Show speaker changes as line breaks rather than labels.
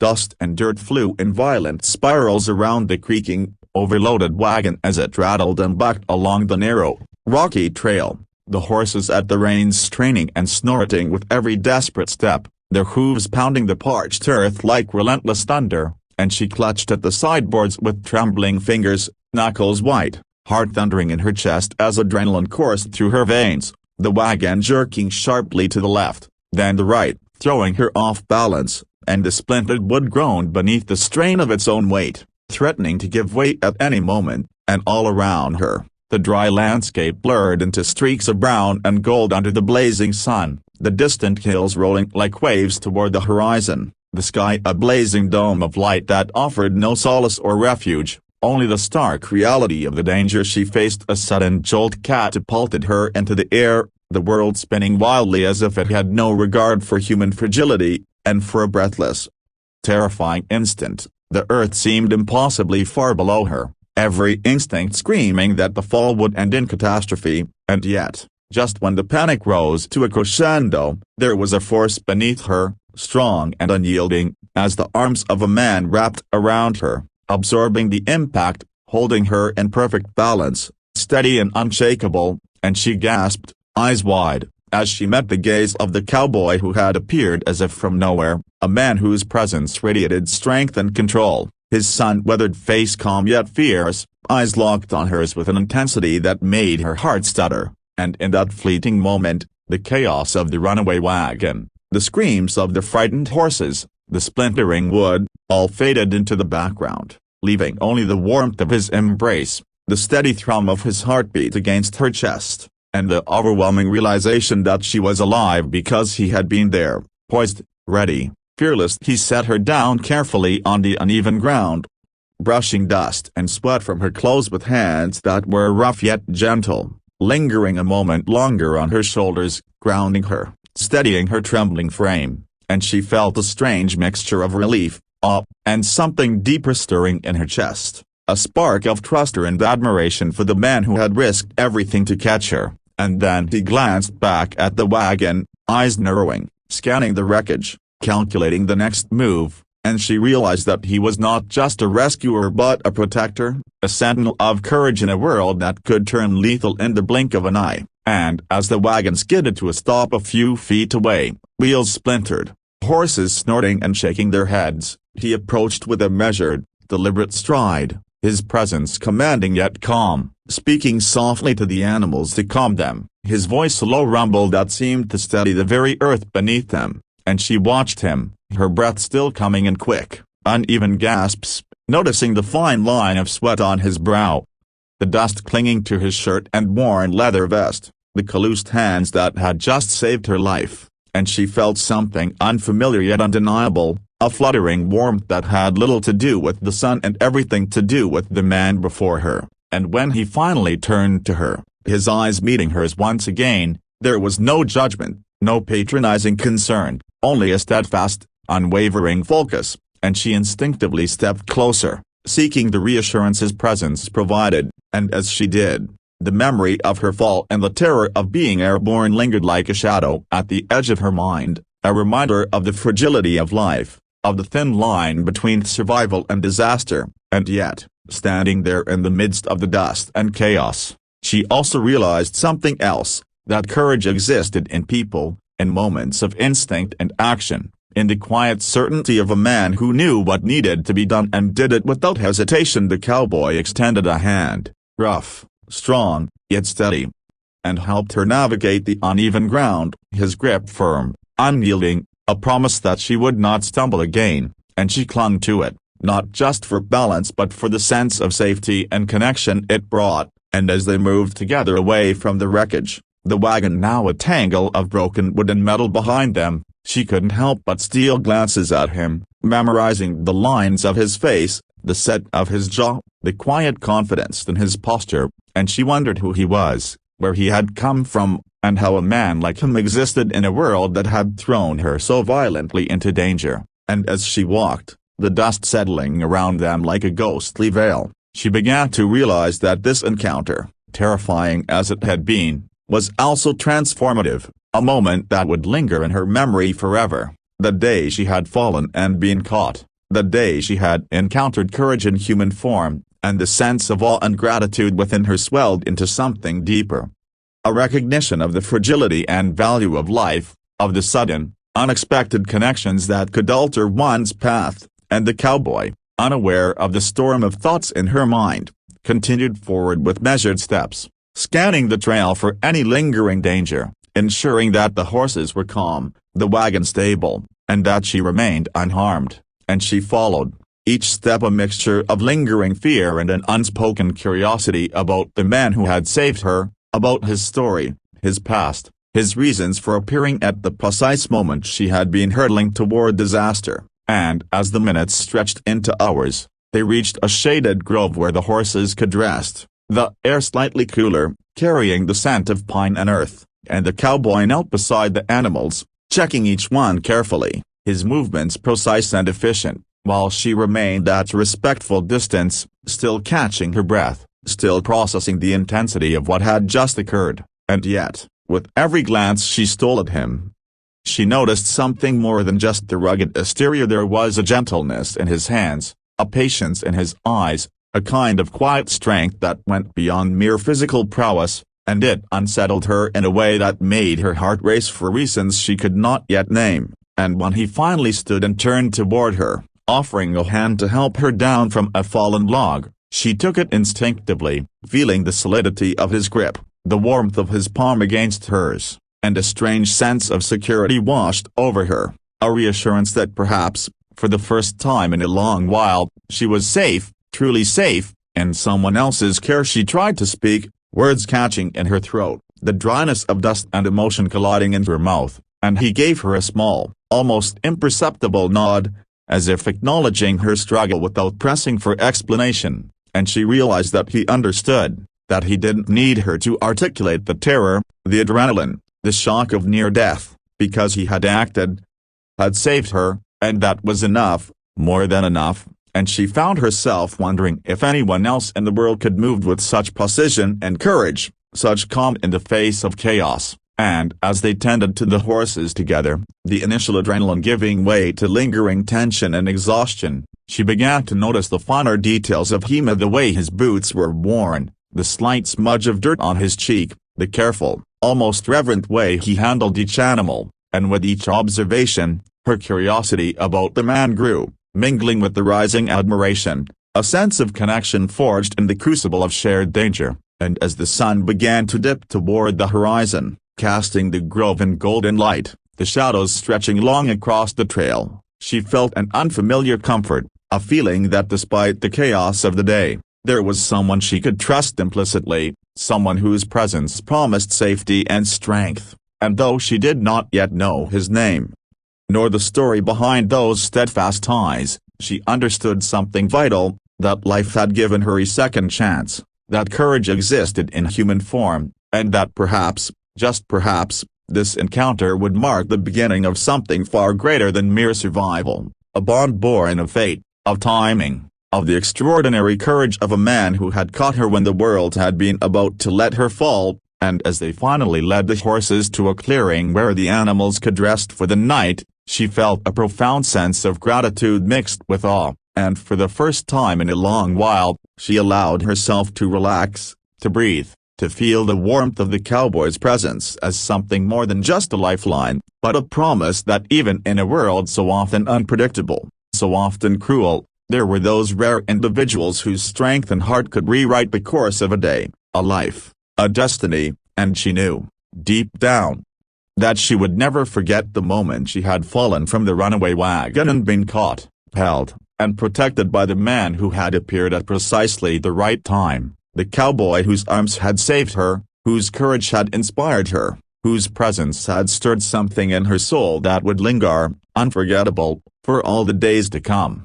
Dust and dirt flew in violent spirals around the creaking, overloaded wagon as it rattled and bucked along the narrow, rocky trail, the horses at the reins straining and snorting with every desperate step, their hooves pounding the parched earth like relentless thunder, and she clutched at the sideboards with trembling fingers, knuckles white, heart thundering in her chest as adrenaline coursed through her veins, the wagon jerking sharply to the left, then the right, throwing her off balance, and the splintered wood groaned beneath the strain of its own weight, threatening to give way at any moment, and all around her, the dry landscape blurred into streaks of brown and gold under the blazing sun, the distant hills rolling like waves toward the horizon, the sky a blazing dome of light that offered no solace or refuge, only the stark reality of the danger she faced. A sudden jolt catapulted her into the air, the world spinning wildly as if it had no regard for human fragility, and for a breathless, terrifying instant, the earth seemed impossibly far below her, every instinct screaming that the fall would end in catastrophe, and yet, just when the panic rose to a crescendo, there was a force beneath her, strong and unyielding, as the arms of a man wrapped around her, absorbing the impact, holding her in perfect balance, steady and unshakable, and she gasped, eyes wide, as she met the gaze of the cowboy who had appeared as if from nowhere, a man whose presence radiated strength and control, his sun-weathered face calm yet fierce, eyes locked on hers with an intensity that made her heart stutter, and in that fleeting moment, the chaos of the runaway wagon, the screams of the frightened horses, the splintering wood, all faded into the background, leaving only the warmth of his embrace, the steady thrum of his heartbeat against her chest, and the overwhelming realization that she was alive because he had been there, poised, ready, fearless. He set her down carefully on the uneven ground, brushing dust and sweat from her clothes with hands that were rough yet gentle, lingering a moment longer on her shoulders, grounding her, steadying her trembling frame, and she felt a strange mixture of relief, awe, and something deeper stirring in her chest, a spark of trust and admiration for the man who had risked everything to catch her. And then he glanced back at the wagon, eyes narrowing, scanning the wreckage, calculating the next move, and she realized that he was not just a rescuer but a protector, a sentinel of courage in a world that could turn lethal in the blink of an eye. And as the wagon skidded to a stop a few feet away, wheels splintered, horses snorting and shaking their heads, he approached with a measured, deliberate stride, his presence commanding yet calm, speaking softly to the animals to calm them, his voice a low rumble that seemed to steady the very earth beneath them, and she watched him, her breath still coming in quick, uneven gasps, noticing the fine line of sweat on his brow, the dust clinging to his shirt and worn leather vest, the calloused hands that had just saved her life, and she felt something unfamiliar yet undeniable, a fluttering warmth that had little to do with the sun and everything to do with the man before her, and when he finally turned to her, his eyes meeting hers once again, there was no judgment, no patronizing concern, only a steadfast, unwavering focus, and she instinctively stepped closer, seeking the reassurance his presence provided, and as she did, the memory of her fall and the terror of being airborne lingered like a shadow at the edge of her mind, a reminder of the fragility of life, of the thin line between survival and disaster, and yet, standing there in the midst of the dust and chaos, she also realized something else, that courage existed in people, in moments of instinct and action, in the quiet certainty of a man who knew what needed to be done and did it without hesitation. The cowboy extended a hand, rough, strong, yet steady, and helped her navigate the uneven ground, his grip firm, unyielding, a promise that she would not stumble again, and she clung to it, not just for balance but for the sense of safety and connection it brought, and as they moved together away from the wreckage, the wagon now a tangle of broken wood and metal behind them, she couldn't help but steal glances at him, memorizing the lines of his face, the set of his jaw, the quiet confidence in his posture, and she wondered who he was, where he had come from, and how a man like him existed in a world that had thrown her so violently into danger. And as she walked, the dust settling around them like a ghostly veil, she began to realize that this encounter, terrifying as it had been, was also transformative, a moment that would linger in her memory forever, the day she had fallen and been caught, the day she had encountered courage in human form, and the sense of awe and gratitude within her swelled into something deeper. A recognition of the fragility and value of life, of the sudden, unexpected connections that could alter one's path, and the cowboy, unaware of the storm of thoughts in her mind, continued forward with measured steps, scanning the trail for any lingering danger, ensuring that the horses were calm, the wagon stable, and that she remained unharmed, and she followed, each step a mixture of lingering fear and an unspoken curiosity about the man who had saved her, about his story, his past, his reasons for appearing at the precise moment she had been hurtling toward disaster, and as the minutes stretched into hours, they reached a shaded grove where the horses could rest, the air slightly cooler, carrying the scent of pine and earth, and the cowboy knelt beside the animals, checking each one carefully, his movements precise and efficient, while she remained at a respectful distance, still catching her breath, still processing the intensity of what had just occurred, and yet, with every glance she stole at him, she noticed something more than just the rugged exterior. There was a gentleness in his hands, a patience in his eyes, a kind of quiet strength that went beyond mere physical prowess, and it unsettled her in a way that made her heart race for reasons she could not yet name, and when he finally stood and turned toward her, offering a hand to help her down from a fallen log, she took it instinctively, feeling the solidity of his grip, the warmth of his palm against hers, and a strange sense of security washed over her, a reassurance that perhaps, for the first time in a long while, she was safe, truly safe, in someone else's care. She tried to speak, words catching in her throat, the dryness of dust and emotion colliding into her mouth, and he gave her a small, almost imperceptible nod, as if acknowledging her struggle without pressing for explanation, and she realized that he understood, that he didn't need her to articulate the terror, the adrenaline, the shock of near death, because he had acted, had saved her, and that was enough, more than enough, and she found herself wondering if anyone else in the world could move with such precision and courage, such calm in the face of chaos. And as they tended to the horses together, the initial adrenaline giving way to lingering tension and exhaustion, she began to notice the finer details of him, the way his boots were worn, the slight smudge of dirt on his cheek, the careful, almost reverent way he handled each animal, and with each observation, her curiosity about the man grew, mingling with the rising admiration, a sense of connection forged in the crucible of shared danger, and as the sun began to dip toward the horizon, casting the grove in golden light, the shadows stretching long across the trail, she felt an unfamiliar comfort, a feeling that despite the chaos of the day, there was someone she could trust implicitly, someone whose presence promised safety and strength, and though she did not yet know his name, nor the story behind those steadfast eyes, she understood something vital, that life had given her a second chance, that courage existed in human form, and that perhaps, just perhaps, this encounter would mark the beginning of something far greater than mere survival, a bond born of fate, of timing, of the extraordinary courage of a man who had caught her when the world had been about to let her fall, and as they finally led the horses to a clearing where the animals could rest for the night, she felt a profound sense of gratitude mixed with awe, and for the first time in a long while, she allowed herself to relax, to breathe, to feel the warmth of the cowboy's presence as something more than just a lifeline, but a promise that even in a world so often unpredictable, so often cruel, there were those rare individuals whose strength and heart could rewrite the course of a day, a life, a destiny, and she knew, deep down, that she would never forget the moment she had fallen from the runaway wagon and been caught, held, and protected by the man who had appeared at precisely the right time, the cowboy whose arms had saved her, whose courage had inspired her, whose presence had stirred something in her soul that would linger, unforgettable, for all the days to come.